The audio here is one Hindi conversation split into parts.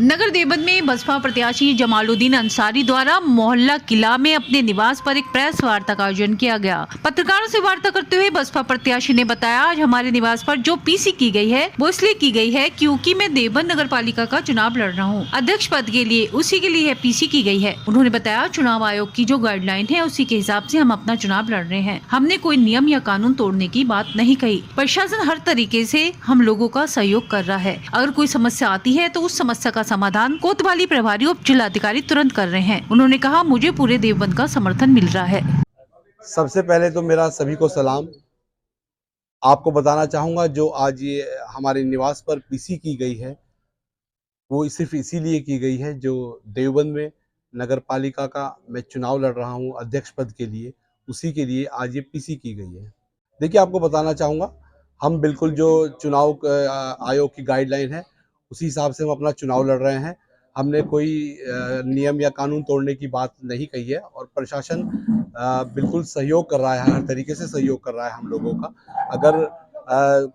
नगर देवबंद में बसपा प्रत्याशी जमालुद्दीन अंसारी द्वारा मोहल्ला किला में अपने निवास पर एक प्रेस वार्ता का आयोजन किया गया। पत्रकारों से वार्ता करते हुए बसपा प्रत्याशी ने बताया, आज हमारे निवास पर जो पीसी की गई है वो इसलिए की गई है क्योंकि मैं देवबंद नगर पालिका का चुनाव लड़ रहा हूँ। अध्यक्ष पद के लिए उसी के लिए पीसी की गई है। उन्होंने बताया, चुनाव आयोग की जो गाइडलाइन है उसी के हिसाब से हम अपना चुनाव लड़ रहे हैं। हमने कोई नियम या कानून तोड़ने की बात नहीं कही। प्रशासन हर तरीके से हम लोगों का सहयोग कर रहा है। अगर कोई समस्या आती है तो उस समस्या का समाधान कोतवाली प्रभारी उप जिलाधिकारी तुरंत कर रहे हैं। उन्होंने कहा, मुझे पूरे देवबंद का समर्थन मिल रहा है। सबसे पहले तो मेरा सभी को सलाम। आपको बताना चाहूँगा, जो आज ये हमारे निवास पर पीसी की गई है वो सिर्फ इसीलिए की गई है, जो देवबंद में नगर पालिका का मैं चुनाव लड़ रहा हूँ अध्यक्ष पद के लिए, उसी के लिए आज ये पीसी की गई है। देखिए, आपको बताना चाहूँगा, हम बिल्कुल जो चुनाव आयोग की गाइडलाइन है उसी हिसाब से हम अपना चुनाव लड़ रहे हैं। हमने कोई नियम या कानून तोड़ने की बात नहीं कही है और प्रशासन बिल्कुल सहयोग कर रहा है, हर तरीके से सहयोग कर रहा है हम लोगों का। अगर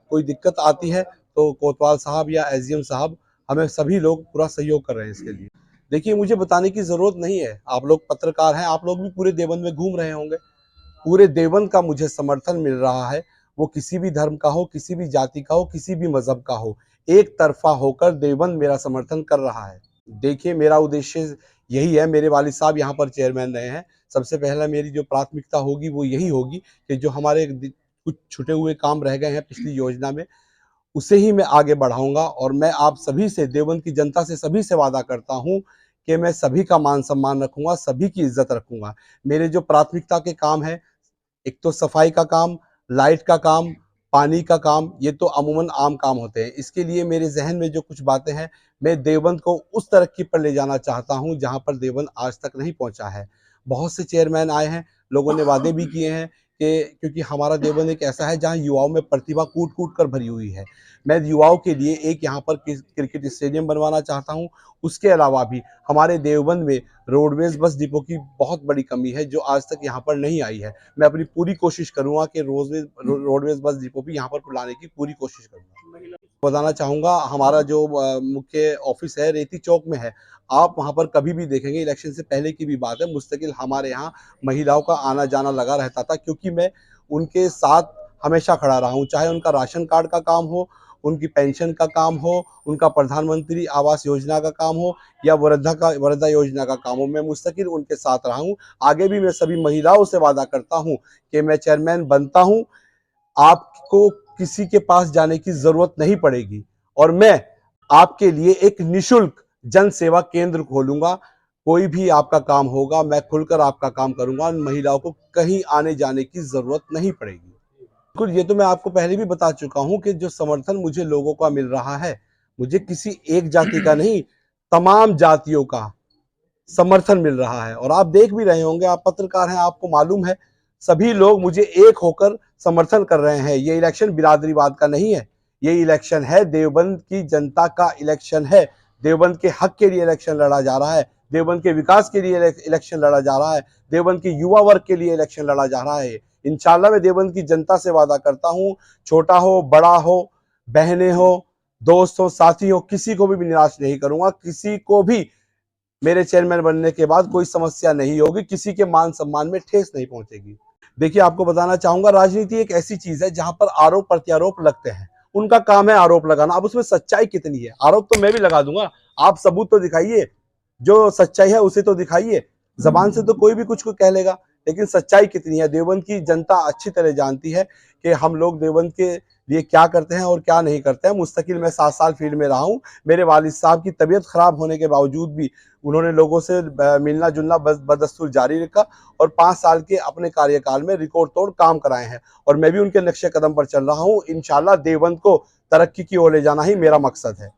कोई दिक्कत आती है तो कोतवाल साहब या एसडीएम साहब, हमें सभी लोग पूरा सहयोग कर रहे हैं इसके लिए। देखिए, मुझे बताने की ज़रूरत नहीं है, आप लोग पत्रकार हैं, आप लोग भी पूरे देवबंद में घूम रहे होंगे। पूरे देवबंद का मुझे समर्थन मिल रहा है, वो किसी भी धर्म का हो, किसी भी जाति का हो, किसी भी मज़हब का हो। एक तरफ़ा होकर देवबंद मेरा समर्थन कर रहा है। देखिए, मेरा उद्देश्य यही है, मेरे वालिद साहब यहाँ पर चेयरमैन रहे हैं। सबसे पहला मेरी जो प्राथमिकता होगी वो यही होगी कि जो हमारे कुछ छूटे हुए काम रह गए हैं पिछली योजना में, उसे ही मैं आगे बढ़ाऊँगा। और मैं आप सभी से, देवबंद की जनता से, सभी से वादा करता हूँ कि मैं सभी का मान-सम्मान रखूँगा, सभी की इज़्ज़त रखूँगा। मेरे जो प्राथमिकता के काम हैं, एक तो सफाई का काम, लाइट का काम, पानी का काम, ये तो अमूमन आम काम होते हैं। इसके लिए मेरे ज़हन में जो कुछ बातें हैं, मैं देवबंद को उस तरक्की पर ले जाना चाहता हूँ जहाँ पर देवबंद आज तक नहीं पहुँचा है। बहुत से चेयरमैन आए हैं, लोगों ने वादे भी किए हैं कि क्योंकि हमारा देवबंद एक ऐसा है जहाँ युवाओं में प्रतिभा कूट-कूट कर भरी हुई है। मैं युवाओं के लिए एक यहाँ पर क्रिकेट स्टेडियम बनवाना चाहता हूँ। उसके अलावा भी हमारे देवबंद में रोडवेज़ बस डिपो की बहुत बड़ी कमी है, जो आज तक यहाँ पर नहीं आई है। मैं अपनी पूरी कोशिश करूँगा कि रोडवेज़ बस डिपो भी यहाँ पर लाने की पूरी कोशिश करूँगा। बताना चाहूँगा, हमारा जो मुख्य ऑफ़िस है रेती चौक में है। आप वहाँ पर कभी भी देखेंगे, इलेक्शन से पहले की भी बात है, मुस्तकिल हमारे यहाँ महिलाओं का आना-जाना लगा रहता था, क्योंकि मैं उनके साथ हमेशा खड़ा रहा हूँ। चाहे उनका राशन कार्ड का काम हो, उनकी पेंशन का काम हो, उनका प्रधानमंत्री आवास योजना का काम हो या वृद्धा योजना का काम हो, मैं मुस्तकिल उनके साथ रहा हूँ। आगे भी मैं सभी महिलाओं से वादा करता हूँ कि मैं चेयरमैन बनता हूँ, आपको किसी के पास जाने की ज़रूरत नहीं पड़ेगी और मैं आपके लिए एक निःशुल्क जन सेवा केंद्र खोलूँगा। कोई भी आपका काम होगा, मैं खुलकर आपका काम करूँगा। महिलाओं को कहीं आने-जाने की ज़रूरत नहीं पड़ेगी। बिल्कुल, ये तो मैं आपको पहले भी बता चुका हूँ कि जो समर्थन मुझे लोगों का मिल रहा है, मुझे किसी एक जाति का नहीं, तमाम जातियों का समर्थन मिल रहा है। और आप देख भी रहे होंगे, आप पत्रकार हैं, आपको मालूम है, सभी लोग मुझे एक होकर समर्थन कर रहे हैं। ये इलेक्शन बिरादरीवाद का नहीं है, ये इलेक्शन है देवबंद की जनता का इलेक्शन है। देवबंद के हक के लिए इलेक्शन लड़ा जा रहा है, देवबंद के विकास के लिए इलेक्शन लड़ा जा रहा है, देवबंद के युवा वर्ग के लिए इलेक्शन लड़ा जा रहा है। इंशाल्लाह मैं देवबंद की जनता से वादा करता हूँ, छोटा हो, बड़ा हो, बहनें हो, दोस्त हो, साथी हो, किसी को भी निराश नहीं करूंगा। किसी को भी मेरे चेयरमैन बनने के बाद कोई समस्या नहीं होगी, किसी के मान सम्मान में ठेस नहीं पहुंचेगी। देखिए, आपको बताना चाहूंगा, राजनीति एक ऐसी चीज है जहां पर आरोप प्रत्यारोप लगते हैं। उनका काम है आरोप लगाना। अब उसमें सच्चाई कितनी है, आरोप तो मैं भी लगा दूंगा, आप सबूत तो दिखाइए, जो सच्चाई है उसे तो दिखाइए। जबान से तो कोई भी कुछ को कह लेगा, लेकिन सच्चाई कितनी है देवबंद की जनता अच्छी तरह जानती है कि हम लोग देवबंद के लिए क्या करते हैं और क्या नहीं करते हैं। मुस्तकिल मैं 7 साल फील्ड में रहा हूँ। मेरे वालिद साहब की तबीयत खराब होने के बावजूद भी उन्होंने लोगों से मिलना जुलना बदस्तूर जारी रखा और 5 साल के अपने कार्यकाल में रिकॉर्ड तोड़ काम कराए हैं। और मैं भी उनके नक्शे कदम पर चल रहा हूँ। इंशाल्लाह देवबंद को तरक्की की ओर ले जाना ही मेरा मकसद है।